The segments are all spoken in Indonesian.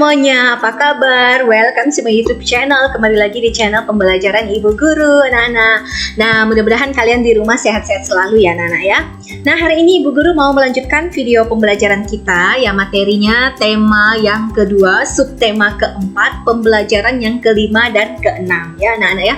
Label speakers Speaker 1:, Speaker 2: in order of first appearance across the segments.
Speaker 1: semuanya, apa kabar? Welcome to my YouTube channel. Kembali lagi di channel pembelajaran Ibu Guru, anak-anak. Nah, mudah-mudahan kalian di rumah sehat-sehat selalu ya, anak-anak ya. Nah, hari ini Ibu Guru mau melanjutkan video pembelajaran kita yang materinya tema yang kedua, subtema keempat, pembelajaran yang kelima dan keenam ya, anak-anak ya.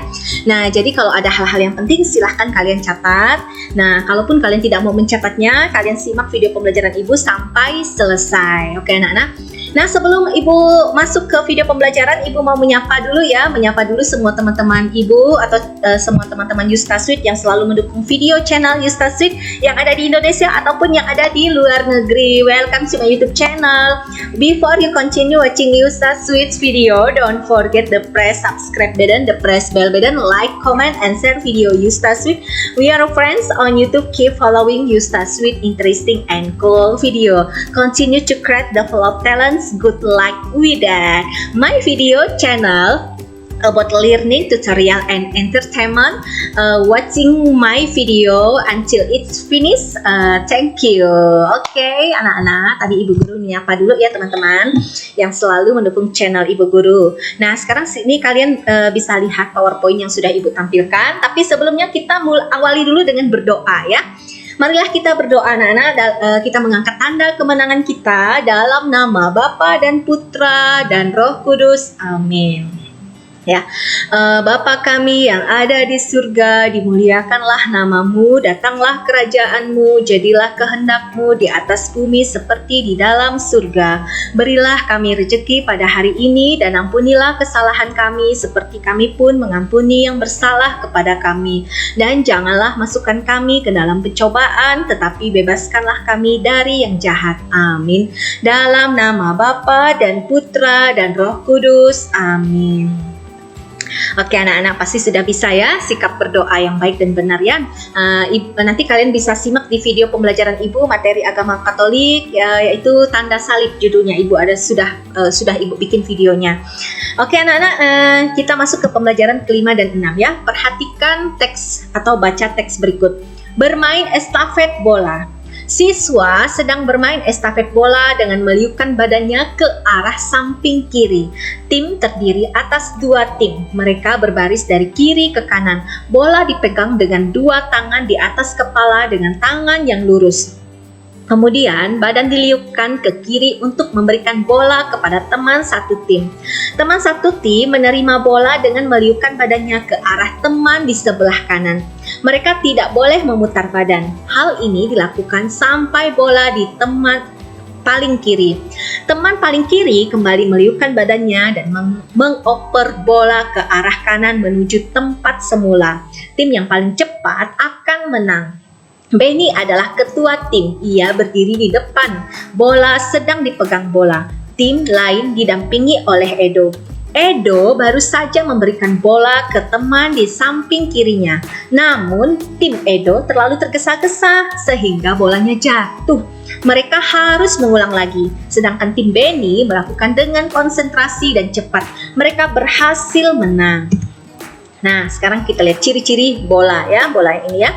Speaker 1: Nah, jadi kalau ada hal-hal yang penting silahkan kalian catat. Nah, kalaupun kalian tidak mau mencatatnya, kalian simak video pembelajaran Ibu sampai selesai. Oke, anak-anak. Nah, sebelum Ibu masuk ke video pembelajaran, Ibu mau menyapa dulu ya, menyapa dulu semua teman-teman Ibu atau semua teman-teman Yustasuite yang selalu mendukung video channel Yustasuite yang ada di Indonesia ataupun yang ada di luar negeri. Welcome to my YouTube channel. Before you continue watching Yustasuite's video, don't forget the press subscribe button, the press bell button, like, comment, and share video Yustasuite. We are friends on YouTube. Keep following Yustasuite interesting and cool video. Continue to create develop talents. Good luck with that. My video channel about learning, tutorial, and entertainment. Watching my video until it's finished. Thank you. Oke, anak-anak. Tadi Ibu Guru nyapa dulu ya teman-teman yang selalu mendukung channel Ibu Guru. Nah, sekarang sini kalian bisa lihat PowerPoint yang sudah Ibu tampilkan. Tapi sebelumnya kita awali dulu dengan berdoa ya. Marilah kita berdoa anak-anak, kita mengangkat tanda kemenangan kita dalam nama Bapa dan Putra dan Roh Kudus. Amin. Ya, Bapa kami yang ada di surga, dimuliakanlah namamu, datanglah kerajaanmu, jadilah kehendakmu di atas bumi seperti di dalam surga. Berilah kami rezeki pada hari ini dan ampunilah kesalahan kami seperti kami pun mengampuni yang bersalah kepada kami. Dan janganlah masukkan kami ke dalam pencobaan, tetapi bebaskanlah kami dari yang jahat. Amin. Dalam nama Bapa dan Putra dan Roh Kudus. Amin. Oke anak-anak, pasti sudah bisa ya sikap berdoa yang baik dan benar ya. Nanti kalian bisa simak di video pembelajaran Ibu materi agama Katolik yaitu tanda salib judulnya. Ibu ada sudah Ibu bikin videonya. Oke anak-anak, kita masuk ke pembelajaran kelima dan enam ya. Perhatikan teks atau baca teks berikut. Bermain estafet bola. Siswa sedang bermain estafet bola dengan meliupkan badannya ke arah samping kiri. Tim terdiri atas dua tim. Mereka berbaris dari kiri ke kanan. Bola dipegang dengan dua tangan di atas kepala dengan tangan yang lurus. Kemudian badan diliupkan ke kiri untuk memberikan bola kepada teman satu tim. Teman satu tim menerima bola dengan meliupkan badannya ke arah teman di sebelah kanan. Mereka tidak boleh memutar badan. Hal ini dilakukan sampai bola di teman paling kiri. Teman paling kiri kembali meliupkan badannya dan mengoper bola ke arah kanan menuju tempat semula. Tim yang paling cepat akan menang. Benny adalah ketua tim. Ia berdiri di depan. Bola sedang dipegang bola. Tim lain didampingi oleh Edo. Edo baru saja memberikan bola ke teman di samping kirinya. Namun, tim Edo terlalu tergesa-gesa sehingga bolanya jatuh. Mereka harus mengulang lagi. Sedangkan tim Benny melakukan dengan konsentrasi dan cepat. Mereka berhasil menang. Nah, sekarang kita lihat ciri-ciri bola ya, bola yang ini ya.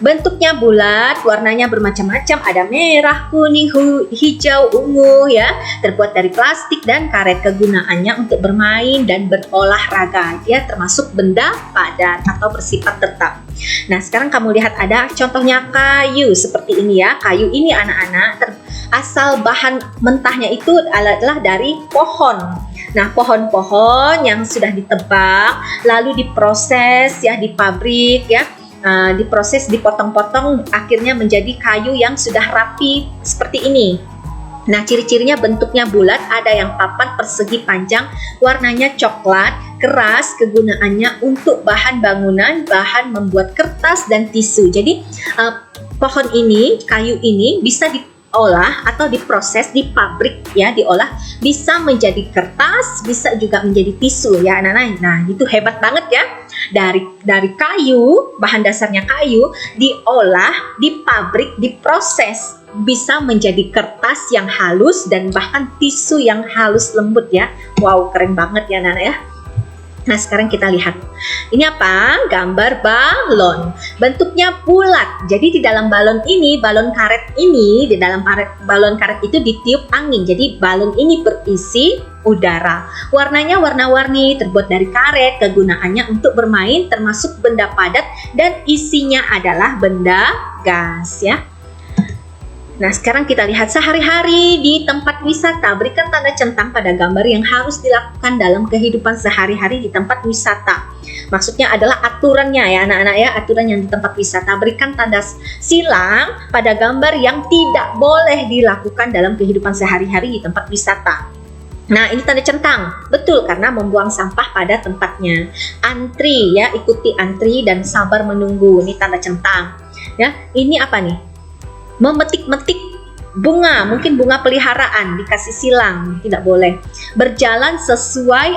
Speaker 1: Bentuknya bulat, warnanya bermacam-macam, ada merah, kuning, hijau, ungu ya. Terbuat dari plastik dan karet. Kegunaannya untuk bermain dan berolahraga ya, termasuk benda padat atau bersifat tetap. Nah, sekarang kamu lihat ada contohnya kayu seperti ini ya. Kayu ini anak-anak asal bahan mentahnya itu adalah dari pohon. Nah, pohon-pohon yang sudah ditebang lalu diproses ya di pabrik ya. Diproses, dipotong-potong, akhirnya menjadi kayu yang sudah rapi seperti ini. Nah, ciri-cirinya bentuknya bulat, ada yang papan persegi panjang, warnanya coklat, keras, kegunaannya untuk bahan bangunan, bahan membuat kertas dan tisu. Jadi, pohon ini, kayu ini bisa diolah atau diproses di pabrik ya, diolah bisa menjadi kertas, bisa juga menjadi tisu ya anak-anak. Nah, itu hebat banget ya. Dari kayu, bahan dasarnya kayu, diolah di pabrik, diproses bisa menjadi kertas yang halus dan bahkan tisu yang halus lembut ya. Wow, keren banget ya anak-anak ya. Nah, sekarang kita lihat. Ini apa? Gambar balon. Bentuknya bulat. Jadi di dalam balon ini, balon karet ini, di dalam balon karet itu ditiup angin. Jadi balon ini berisi udara. Warnanya warna-warni, terbuat dari karet. Kegunaannya untuk bermain, termasuk benda padat, dan isinya adalah benda gas, ya. Nah, sekarang kita lihat sehari-hari di tempat wisata. Berikan tanda centang pada gambar yang harus dilakukan dalam kehidupan sehari-hari di tempat wisata. Maksudnya adalah aturannya ya anak-anak ya, aturan yang di tempat wisata. Berikan tanda silang pada gambar yang tidak boleh dilakukan dalam kehidupan sehari-hari di tempat wisata. Nah, ini tanda centang. Betul, karena membuang sampah pada tempatnya. Antri ya, ikuti antri dan sabar menunggu. Ini tanda centang. Ya, ini apa nih? Memetik-metik bunga, mungkin bunga peliharaan, dikasih silang, tidak boleh. Berjalan sesuai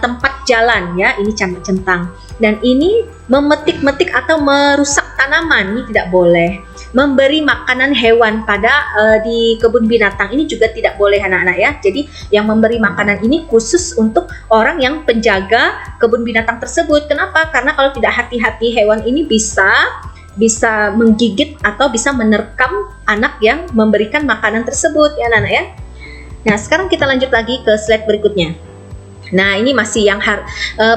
Speaker 1: tempat jalan ya, ini centang. Dan ini memetik-metik atau merusak tanaman, ini tidak boleh. Memberi makanan hewan pada di kebun binatang, ini juga tidak boleh anak-anak ya. Jadi yang memberi makanan ini khusus untuk orang yang penjaga kebun binatang tersebut. Kenapa? Karena kalau tidak hati-hati, hewan ini bisa menggigit atau bisa menerkam anak yang memberikan makanan tersebut ya anak-anak ya. Nah, sekarang kita lanjut lagi ke slide berikutnya. Nah, ini masih yang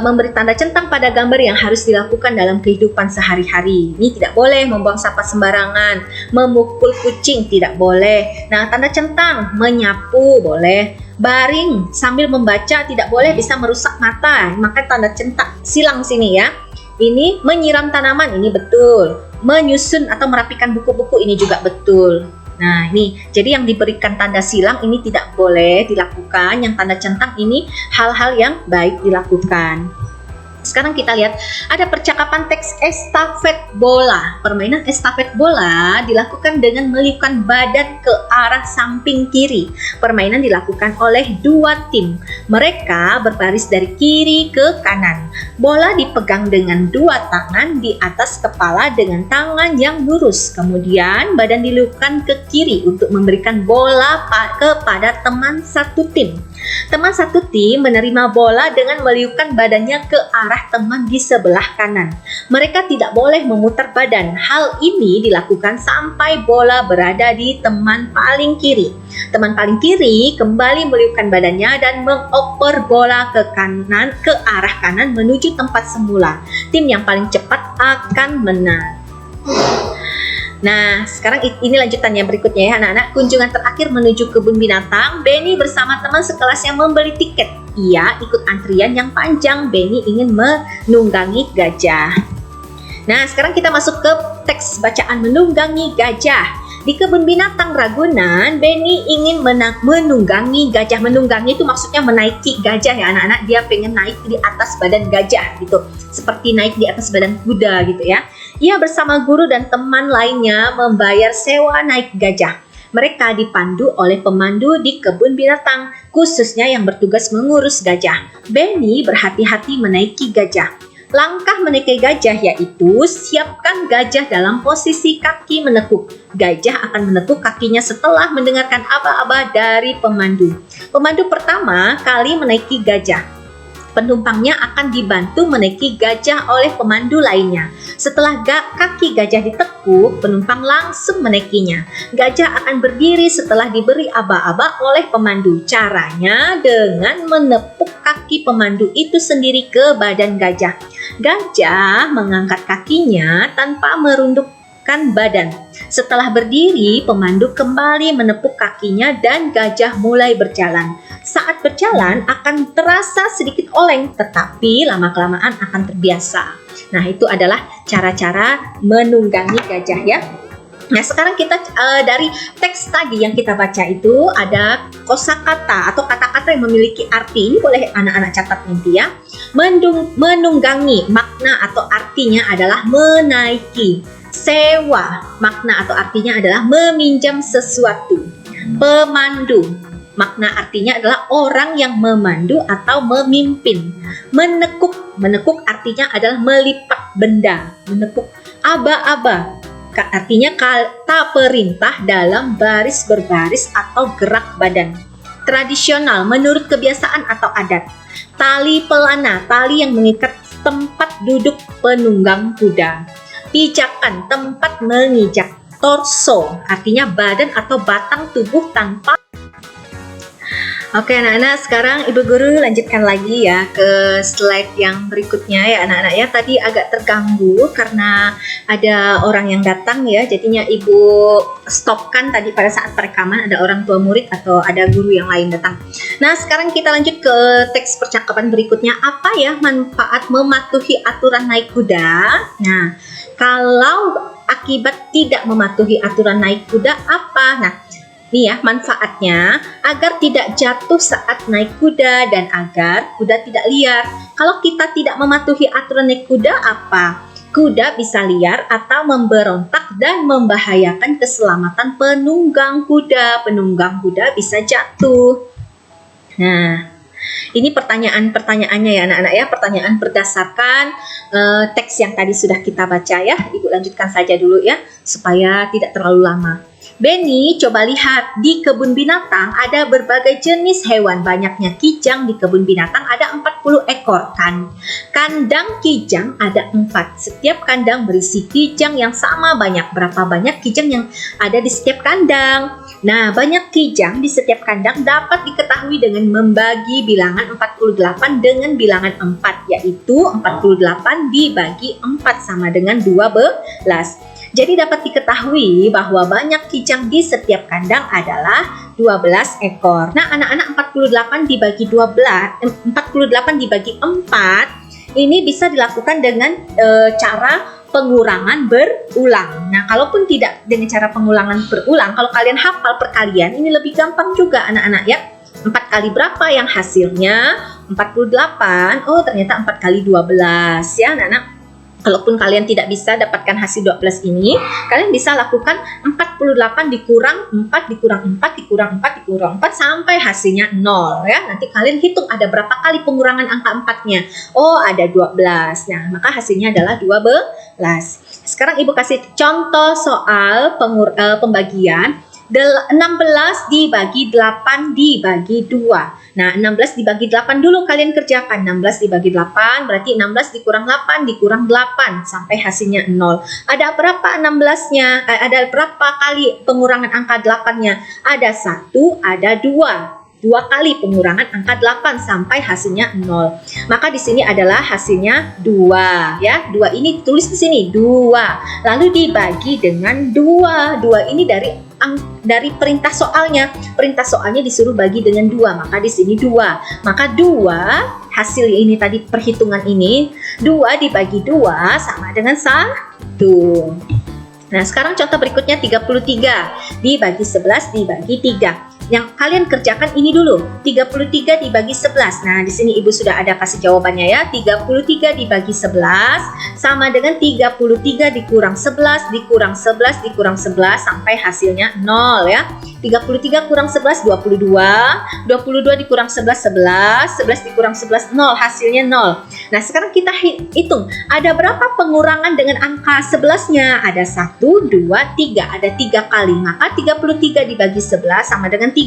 Speaker 1: memberi tanda centang pada gambar yang harus dilakukan dalam kehidupan sehari-hari. Ini tidak boleh membuang sampah sembarangan, memukul kucing tidak boleh. Nah, tanda centang menyapu boleh, baring sambil membaca tidak boleh, bisa merusak mata. Maka tanda centang silang sini ya. Ini menyiram tanaman, ini betul. Menyusun atau merapikan buku-buku, ini juga betul. Nah, ini jadi yang diberikan tanda silang ini tidak boleh dilakukan. Yang tanda centang ini hal-hal yang baik dilakukan. Sekarang kita lihat ada percakapan teks estafet bola. Permainan estafet bola dilakukan dengan meliupkan badan ke arah samping kiri. Permainan dilakukan oleh dua tim. Mereka berbaris dari kiri ke kanan. Bola dipegang dengan dua tangan di atas kepala dengan tangan yang lurus. Kemudian badan diliupkan ke kiri untuk memberikan bola kepada teman satu tim. Teman satu tim menerima bola dengan meliupkan badannya ke arah teman di sebelah kanan. Mereka tidak boleh memutar badan. Hal ini dilakukan sampai bola berada di teman paling kiri. Teman paling kiri kembali meliupkan badannya dan mengoper bola ke arah kanan menuju tempat semula. Tim yang paling cepat akan menang. Nah, sekarang ini lanjutannya berikutnya ya anak-anak. Kunjungan terakhir menuju kebun binatang. Benny bersama teman sekelasnya membeli tiket. Ia ikut antrian yang panjang. Benny ingin menunggangi gajah. Nah, sekarang kita masuk ke teks bacaan menunggangi gajah. Di kebun binatang Ragunan, Benny ingin menunggangi gajah. Menunggangi itu maksudnya menaiki gajah ya anak-anak. Dia pengen naik di atas badan gajah gitu. Seperti naik di atas badan kuda gitu ya. Ia bersama guru dan teman lainnya membayar sewa naik gajah. Mereka dipandu oleh pemandu di kebun binatang, khususnya yang bertugas mengurus gajah. Benny berhati-hati menaiki gajah. Langkah menaiki gajah yaitu siapkan gajah dalam posisi kaki menekuk. Gajah akan menekuk kakinya setelah mendengarkan aba-aba dari pemandu. Pemandu pertama kali menaiki gajah. Penumpangnya akan dibantu menaiki gajah oleh pemandu lainnya. Setelah kaki gajah ditekuk, penumpang langsung menaikinya. Gajah akan berdiri setelah diberi aba-aba oleh pemandu. Caranya dengan menepuk kaki pemandu itu sendiri ke badan gajah. Gajah mengangkat kakinya tanpa merundukkan badan. Setelah berdiri, pemandu kembali menepuk kakinya dan gajah mulai berjalan. Saat berjalan akan terasa sedikit oleng, tetapi lama-kelamaan akan terbiasa. Nah, itu adalah cara-cara menunggangi gajah ya. Nah, sekarang kita dari teks tadi yang kita baca itu ada kosakata atau kata-kata yang memiliki arti. Ini boleh anak-anak catat nanti ya. Menunggangi, makna atau artinya adalah menaiki. Sewa, makna atau artinya adalah meminjam sesuatu. Pemandu, makna artinya adalah orang yang memandu atau memimpin. Menekuk artinya adalah melipat benda. Menekuk. Aba-aba, artinya kata perintah dalam baris berbaris atau gerak badan. Tradisional, menurut kebiasaan atau adat. Tali pelana, tali yang mengikat tempat duduk penunggang kuda. Pijakan, tempat menginjak. Torso, artinya badan atau batang tubuh tanpa. Oke anak-anak, sekarang Ibu Guru lanjutkan lagi ya ke slide yang berikutnya ya anak-anak ya. Tadi agak terganggu karena ada orang yang datang ya, jadinya Ibu stopkan tadi pada saat perekaman, ada orang tua murid atau ada guru yang lain datang. Nah sekarang kita lanjut ke teks percakapan berikutnya. Apa ya manfaat mematuhi aturan naik kuda? Nah kalau akibat tidak mematuhi aturan naik kuda apa? Nah nih ya manfaatnya, agar tidak jatuh saat naik kuda dan agar kuda tidak liar. Kalau kita tidak mematuhi aturan naik kuda apa? Kuda bisa liar atau memberontak dan membahayakan keselamatan penunggang kuda. Penunggang kuda bisa jatuh. Nah, ini pertanyaan-pertanyaannya ya anak-anak ya. Pertanyaan berdasarkan teks yang tadi sudah kita baca ya. Ibu lanjutkan saja dulu ya supaya tidak terlalu lama. Benny, coba lihat, di kebun binatang ada berbagai jenis hewan. Banyaknya kijang di kebun binatang ada 40 ekor kan. Kandang kijang ada 4. Setiap kandang berisi kijang yang sama banyak. Berapa banyak kijang yang ada di setiap kandang? Nah, banyak kijang di setiap kandang dapat diketahui dengan membagi bilangan 48 dengan bilangan 4, yaitu 48 dibagi 4 sama dengan 12. Jadi dapat diketahui bahwa banyak kijang di setiap kandang adalah 12 ekor. Nah, anak-anak 48 dibagi 4 ini bisa dilakukan dengan cara pengurangan berulang. Nah, kalaupun tidak dengan cara pengulangan berulang, kalau kalian hafal perkalian, ini lebih gampang juga anak-anak ya. 4 kali berapa yang hasilnya? 48. Oh, ternyata 4 kali 12 ya anak-anak. Kalaupun kalian tidak bisa dapatkan hasil 12 ini, kalian bisa lakukan 48 dikurang 4 dikurang 4 dikurang 4 dikurang 4 sampai hasilnya 0 ya. Nanti kalian hitung ada berapa kali pengurangan angka 4-nya. Oh, ada 12. Nah, maka hasilnya adalah 12. Sekarang Ibu kasih contoh soal pembagian 16 dibagi 8 dibagi 2. Nah, 16 dibagi 8 dulu kalian kerjakan. 16 dibagi 8 berarti 16 dikurang 8 dikurang 8 sampai hasilnya 0. Ada berapa 16-nya? Ada berapa kali pengurangan angka 8-nya? Ada 1, ada 2. 2 kali pengurangan angka 8 sampai hasilnya 0. Maka di sini adalah hasilnya 2 ya. 2 ini tulis di sini 2. Lalu dibagi dengan 2. 2 ini dari perintah soalnya. Perintah soalnya disuruh bagi dengan 2. Maka di sini 2. Maka 2 hasil ini tadi perhitungan ini 2 dibagi 2 sama dengan 1. Nah, sekarang contoh berikutnya 33 dibagi 11 dibagi 3. Yang kalian kerjakan ini dulu, 33 dibagi 11. Nah, di sini Ibu sudah ada kasih jawabannya ya. 33 dibagi 11 sama dengan 33 dikurang 11 dikurang 11 dikurang 11 sampai hasilnya 0 ya. 33 kurang 11 22, 22 dikurang 11 11, 11 dikurang 11 0, hasilnya 0. Nah, sekarang kita hitung ada berapa pengurangan dengan angka 11-nya? Ada 1 2 3, ada 3 kali. Maka 33 dibagi 11 sama dengan 3.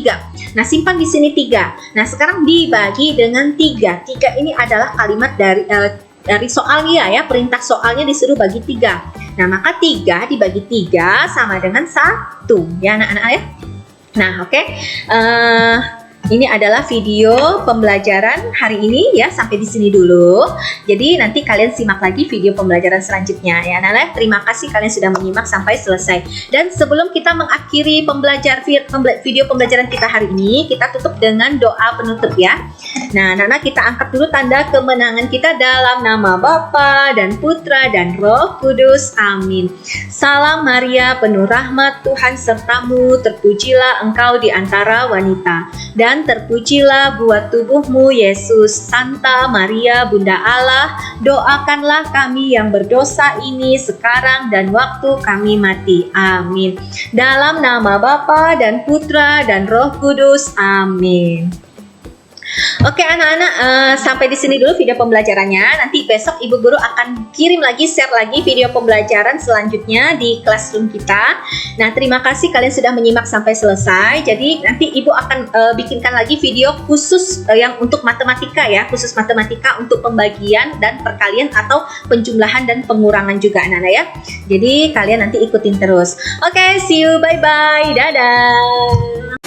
Speaker 1: Nah, simpan di sini 3. Nah, sekarang dibagi dengan 3. 3 ini adalah kalimat dari soalnya ya, perintah soalnya disuruh bagi 3. Nah, maka 3 dibagi 3 sama dengan 1 ya anak-anak ya. Nah, oke. Ini adalah video pembelajaran hari ini ya, sampai di sini dulu. Jadi nanti kalian simak lagi video pembelajaran selanjutnya ya anak-anak. Terima kasih kalian sudah menyimak sampai selesai. Dan sebelum kita mengakhiri video pembelajaran kita hari ini, kita tutup dengan doa penutup ya. Nah, anak-anak, kita angkat dulu tanda kemenangan kita dalam nama Bapa dan Putra dan Roh Kudus. Amin. Salam Maria, penuh rahmat Tuhan sertamu, terpujilah engkau di antara wanita, dan terpujilah buah tubuhmu Yesus. Santa Maria Bunda Allah, doakanlah kami yang berdosa ini sekarang dan waktu kami mati. Amin. Dalam nama Bapa dan Putra dan Roh Kudus. Amin. Oke anak-anak, sampai di sini dulu video pembelajarannya. Nanti besok Ibu Guru akan kirim lagi, share lagi video pembelajaran selanjutnya di classroom kita. Nah, terima kasih kalian sudah menyimak sampai selesai. Jadi nanti Ibu akan bikinkan lagi video khusus yang untuk matematika ya, khusus matematika untuk pembagian dan perkalian atau penjumlahan dan pengurangan juga anak-anak ya. Jadi kalian nanti ikutin terus. Oke, see you, bye-bye, dadah.